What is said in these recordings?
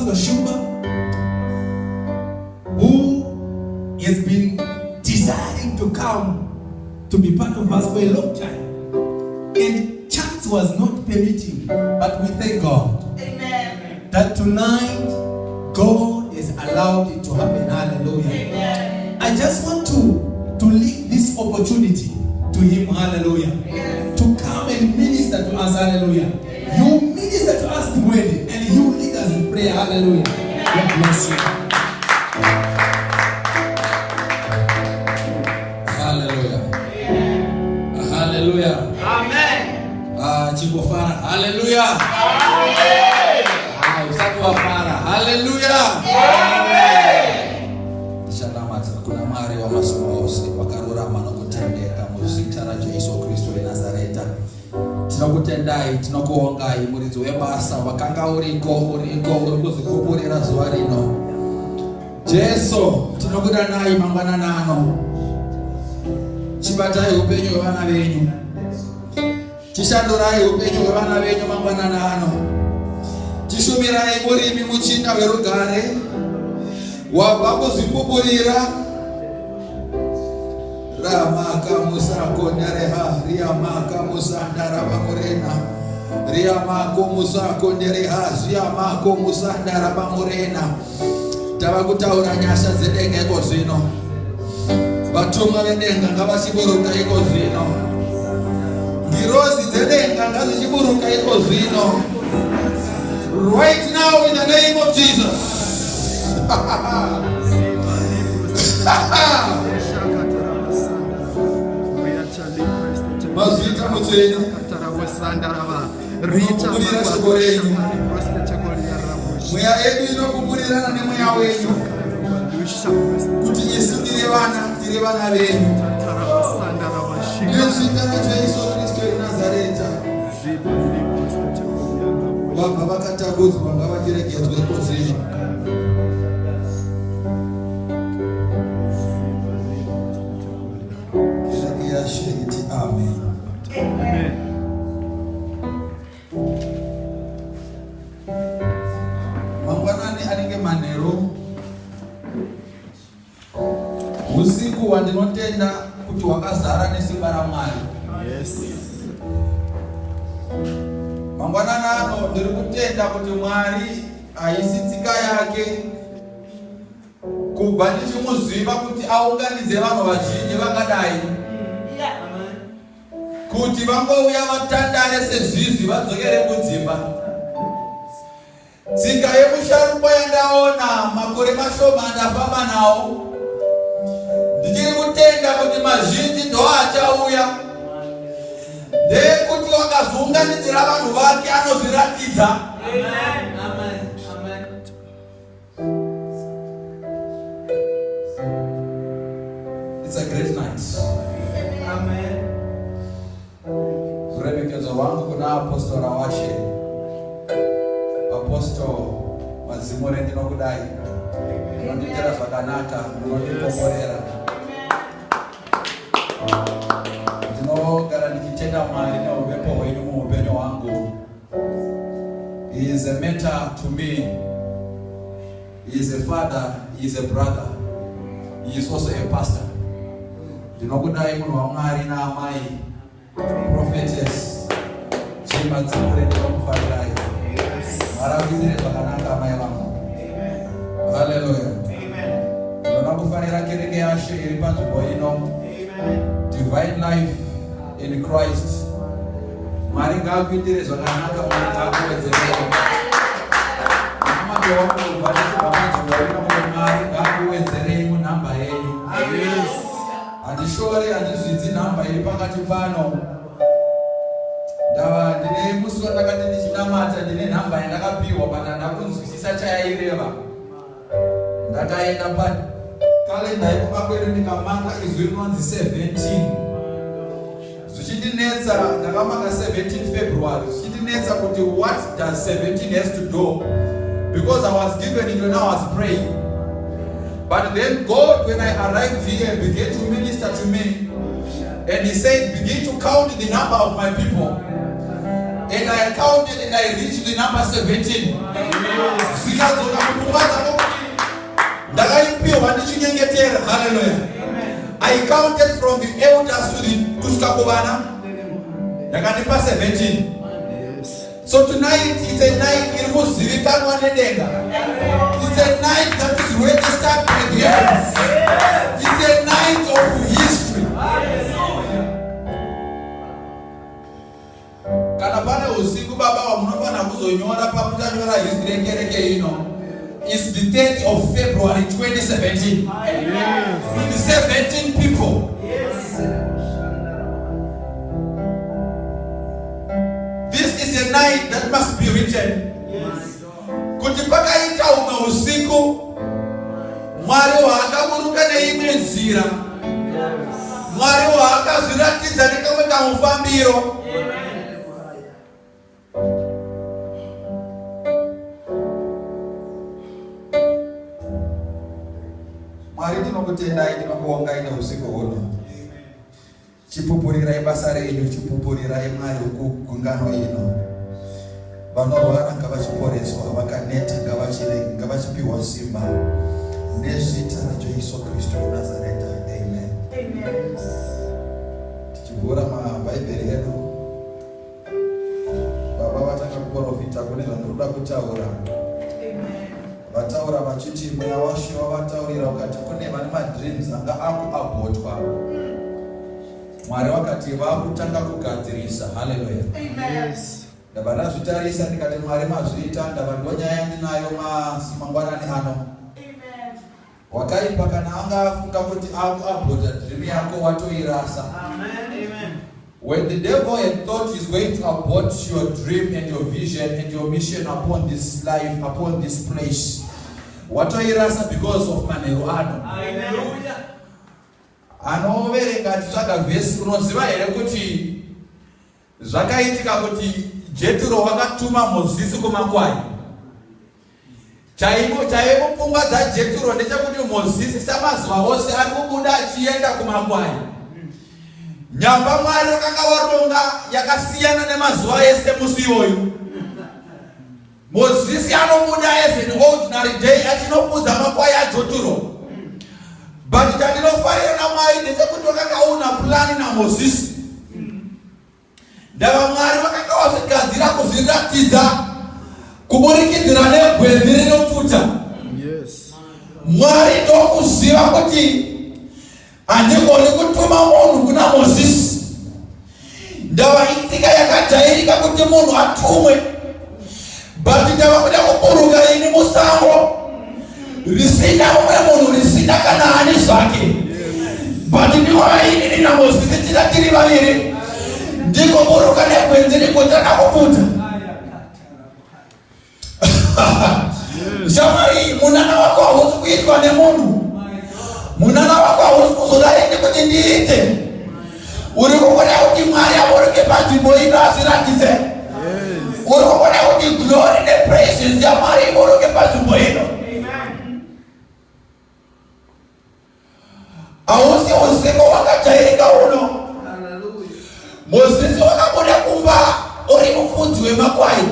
Pastor Shumba, who has been desiring to come to be part of us for a long time. And chance was not permitting, but we thank God. Amen. That tonight, God has allowed it to happen. Hallelujah. Amen. I just want to leave this opportunity to him. Hallelujah. Yes. To come and minister to us. Hallelujah. Amen. You minister to us the word, and you lead us in prayer. Hallelujah. God bless you. Hallelujah. Hallelujah. Amen. Chikofara. Hallelujah. Usatu wa fara. Hallelujah. Shalama kuna mari wa masomo ose wakarurama no kutendeka muzita ra Jesu Kristo wa Nazareta. Tinokutendai, tinokuongai muridzi webasa wakanga uriko urikuzikuburira zuva rino. Jesu, tinokuda nai mangwanana ano. Chibatai upenyu hwevana venyu. Chishandurai upenyu hwevana venyu mangwanana ano. Tishumirai murimi muchinda werugare wabva kuzvipupurira ramaka musako nereha riamaka musandara vamurena riamako musako nereha zviamako musandara vamurena. Tava kutaura nyasha dzedenga iko zvino. Vatumwa vedenga ngavachiburuka iko zvino. Ngirozi dzedenga ngazichiburuka iko zvino. Right now in the name of Jesus. Mazvita mutsvene kubudirira shoko renyu. Mweya yedu inokuburirana nemweya wenyu kuti isungire vana tiri vana venyu. Nezita raJesu Kristu weNazareta. Vabva vakatakudzwa ngavacherechedzwe kozvino. Amen. Amen. Mangwanani anenge manheru. Usiku wandinotenda kuti wakazara nesimba raMwari. Yes. Mangwanani ano ndiri kutenda kuti Mwari haisi tsika yake kubva ndichimuziva kuti aunganidze vanhu vazhinji vakadai kuti vangouya vatandare sezvizvi vadzokere kudzimba. Tsika yemusharukwa yandaona makore mashoma andafamba nawo, ndichiri kutenda kuti mazhinji ndo achauya, ndekuti wakazounganidzira vanhu vake anozviratidza. Amen. Amen. Amen. It's a great night. Amen. Kuremekedzo wangu kuna apostora washe, apostle Mazimure, ndinokudai, munonditera zvakanaka, munondikomborera. Ndinogara ndichitenda Mwari neuvepo hwenyu muupenyu hwangu. He is a mentor to me. He is a father, he is a brother. He is also a pastor. Ndinokudai munhu waMwari naamai. Prophetess Chima Dzimure, ndinokufarirai. Marakudzire zvakanaka amai vangu. Hallelujah. Ndinokufarira kereke yashe iri panzvimbo ino. Divine life in Christ. Mwari ngaakuitire zvakanaka, Mwari ngaakuwedzerei. Mumwe wangu kubva nechibva panzvimbo ino, Mwari ngaakuwedzerei munhamba yenyu. Handishori, handizvidzi nhamba iri pakati pano. Ndava ndine musi wandakati ndichinamata ndine nhamba yandakapiwa, pana ndakunzwisisa chayaireva. Ndakaenda pakalenda yekukakwedu ndikamanga izwi rinonzi 17. Zvichindinetsa, ndakamanga 17 February. Zvichindinetsa kuti what does 17 has to do? Because I was given it when I was praying. But then God, when I arrived here, began to minister to me. And he said, begin to count the number of my people. and I counted and I reached the number 17. Hallelujah. I counted from the elders to the Tuskakobana. 17. So tonight is a night it's a night that is registered by the heavens. It's a night of history. It's the 10th of February 2017. With 17 people. This is a night that must be written. Kutipaka ita usiku Mwari wakaburuka neimwe nzira. Mwari wakazviratidza nekamwe kamufambiro. Mwari tinokutendai tinokuongai neusiku huno. Chipupurirai basa renyu, chipupurirai Mwari kugungano ino. Vanorwara ngavachiporeswa, vakaneta ngavachipiwa simba. Nezita raJesu Kristu Nazareta. Amen. Amen. Tichivhura maBhaibheri edu. Baba vatanga kuprofita kune zvandinoda kutaura. Vataura vachiti mweya washo wavataurira ukati kune vane madreams anga akuabhotwa. Mwari wakati vakutanga kugadzirisa. Hallelujah. Amen. Ndabana zvitarisa ndikati Mwari mazviita ndavandonyaya ndinayo mangwanani ano. Amen. Wakaipa kana anga afunga kuti akuabhota dream yako watoirasa. Amen. Amen. When the devil had thought he's going to abort your dream and your vision and your mission upon this life, upon this place, watoirasa because of manero ano. Hallelujah. Anoverenga tsvaga vhesi unoziva here kuti zvakaitika kuti Jethro wakatuma Mozisi kumakwai. Chaivo pfungwa dzaJethro ndechekuti Mozisi samazuva ose ari kubuda achienda kumakwai. Nyamba Mwari wakanga waronga yakasiyana nemazuva ese musi iyoyo. Mozisi anobuda as an ordinary day achinopudza makwai aJethro. But chandinofarira naMwari ndechekuti wakanga una plani naMozisi. Ndava Mwari wakanga wazvigadzira kuzviratidza kuburikidzira negwenzi rinopfuta. Yes. Mwari ndokuziva kuti handikoni kutuma munhu kuna Mozisi. Ndava itika yakajairika kuti munhu atumwe. But ndava kuda kuburuka ini musango risina mumwe munhu risina kana ani zvake. But ndiwava ini naMozisi tira tiri vaviri. Ndiko buruka negwenzi rikutana kupfuta. Shamari munana wako hausi kuitwa nemunhu. Munana wako hausi kuzodaende kuti ndiite. Uri kuona kuti Mwari aburuke panzvimbo ino azviratidze. Uri kuona kuti glory nepraises yaMwari iburuke panzvimbo ino. Hausi usiku wakajairika uno. Mozisi wakabuda kumba uri mufudzi wemakwai.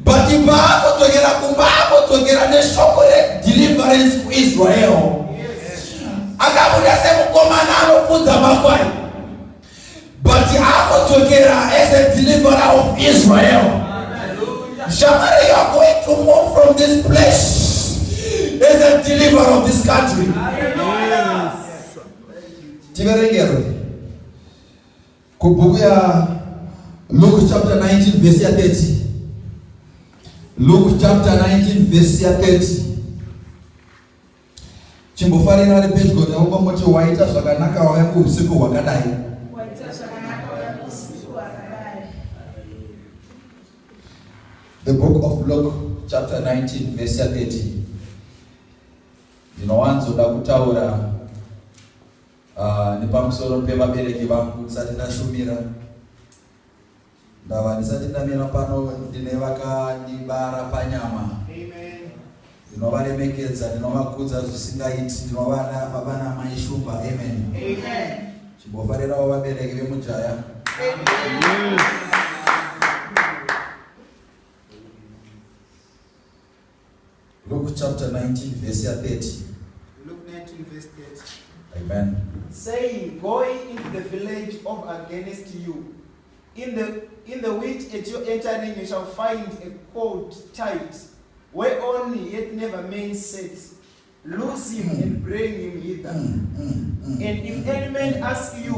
But paakotogera kumba akotogera neshoko redeliverance kuIsrael. Akabuda semukomana anofudza makwai. But akotogera as a deliverer of Israel. Shamari, you are going to move from this place as a deliverer of this country. Tiverengero. Kubhuku ya Luke chapter 19 verse 30. Luke chapter 19 verse 30. Chimbofarira ari pedyo neumba moti waita zvakanaka wauya kuusiku hwakadai. The book of Luke chapter 19 verse 30. Ndinowanzoda kutaura nepamusoro pevabereki vangu ndisati ndashumira. Ndava ndisati ndamira pano ndine vakandibara panyama. Ndinovaremekedza, ndinovakudza zvisingaiti, ndinovada baba namai shumba. Amen. Chimbofarirawo vabereki vemujaya. Luke chapter 19 verse 30. Luke 19 verse 30. Amen. Saying, going into the village of against you, in the which at your entering you shall find a cord tight, whereon yet never man sets. Loose him and bring him hither. And if any man ask you,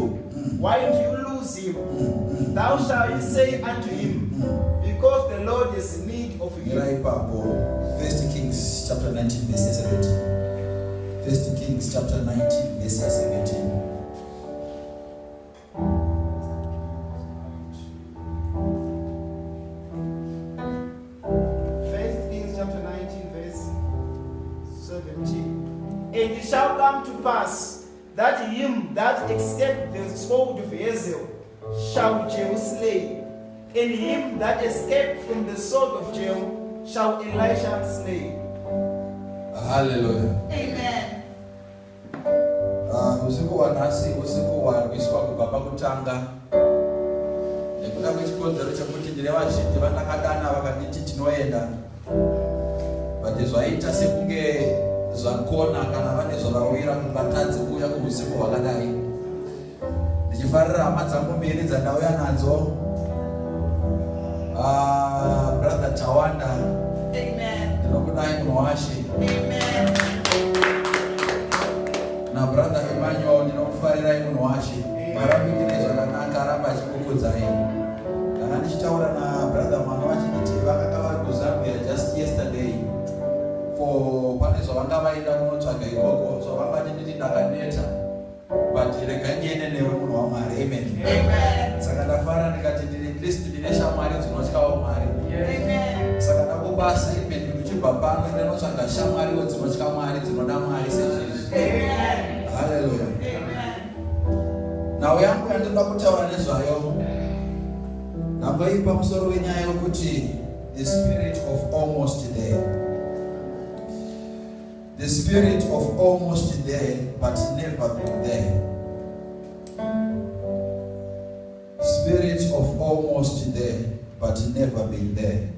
why do you loose him? Thou shalt say unto him, because the Lord has need of him. First Kings chapter 19 verse 17. First Kings chapter 19 verse 17. And it shall come to pass that him that escaped the sword of Hazael shall Jehu slay, and him that escaped from the sword of Jehu shall Elisha slay. Hallelujah. Amen. Usiku wa nasi, usiku wa rwiswa kubaba kutanga. Nekuda kwechikonzero chekuti ndine vazhinji vandakadana vakanditi tinoenda. But zvaita sekunge zvakona kana vane zvavawira kungatadzi kuuya kuusiku hwakadai. Ndichifarira hama dzangu mbiri dzandauya nadzo. Brother Tawanda. Amen. Ndinokudai munowashi. Amen. Na brother Emmanuel ndinokufarirai munowashi. Marambikire zvakanaka aramba achikukudzai. Kana ndichitaura na brother Manowashi nditi vakanga vari kuZambia just yesterday. Pane zvavanga vaenda kunotsvaga ikoko, zvavanga nditi ndakaneta, but regai ndiende newe munhu waMwari. Amen. Amen. Saka ndafara ndikati ndiri Kristu ndine shamwari dzinotyawo Mwari. Amen. Saka ndakubasa ipendi ndichibva pano ndinotsvaga shamwariwo dzinotya Mwari, dzinoda Mwari sezvizvi. Amen. Hallelujah. Amen. Nhau yangu yandinoda kutaura nezvayo namboi pamusoro wenyaya yokuti the spirit of almost there. The spirit of almost there, but never been there. Spirit of almost there, but never been there.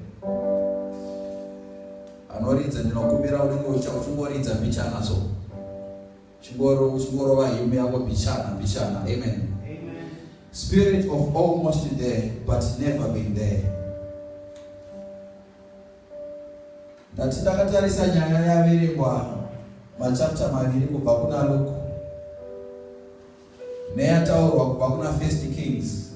Anoridza ndinokumbira unenge uchingoridza mbichana so. Chingorova hymn yako mbichana. Amen. Amen. Spirit of almost there, but never been there. Ndati ndakatarisa nyaya yaverengwa machapter maviri kubva kuna Luke neyataurwa kubva kuna First Kings,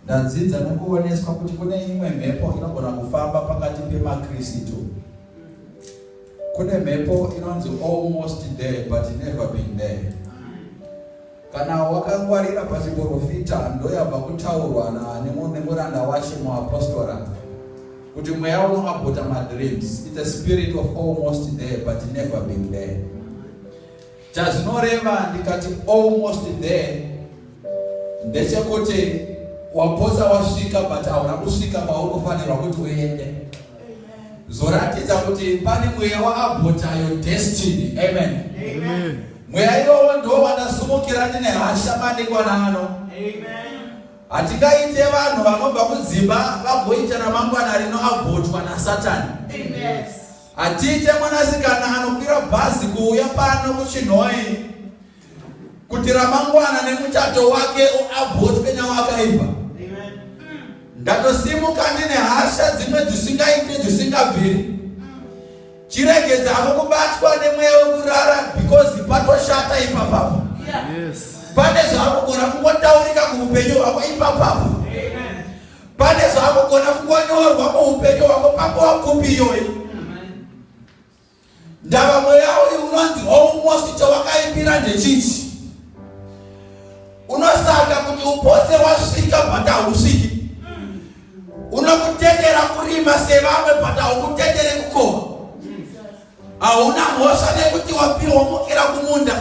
ndadzidza nekuoneswa kuti kune imwe mhepo inogona kufamba pakati pemakristu. Kune mhepo inonzi almost there but never been there. Kana wakangwarira pachiprofita ndoyabva kutaurwa nemuranda washe muapostora kuti mweya unoabhota madreams. It's a spirit of almost there but never been there. Chazvinoreva ndikati almost there ndechekuti waposa wasvika but hauna kusvika paunofanirwa kuti uende. Zoratidza kuti pane mweya waabhotayo destiny. Amen. Amen. Mweya iwowo ndo wandasumukira ndine hasha madekwana ano. Amen. Hatingaite vanhu vanobva kudzimba vagoita ramangwana rinoabhotwa naSatani. Amen. Hatiite mwanasikana anokwira bhazi kuuya pano kuChinhoi kuti ramangwana nemuchato wake uabhotwe nawakaipa. Amen. Ndatosimuka ndine hasha dzimwe dzisingaite dzisingabviri. Chiregedza hako kubatwa nemweya wekurara because patoshata ipapapo. Yes. Pane zvakugona kungotaurika muupenyu hwako ipapapo. Amen. Pane zvakugona kungonyorwa muupenyu hwako papo wakupi iyoyi. Ndava mweya uyu unonzi almost chawakaipira ndechiti unosaka kuti upose wasvika but hausviki. Unokutendera kurima sevamwe but haukutendere kukova. Hauna mhosva nekuti wapiromukira kumunda.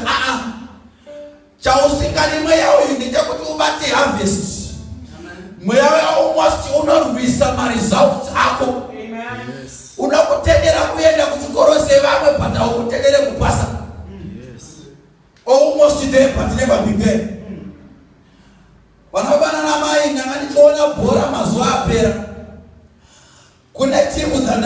Chausingani mweya uyu ndechekuti ubate harvest. Mweya almost unorwisa maresults ako. Amen. Unokutendera kuenda kuchikoro sevamwe but haukutendere kupasa. Almost there but never been there. Vanobana namai ndanga ndichiona bhora mazuva apera. Kune timu dzanda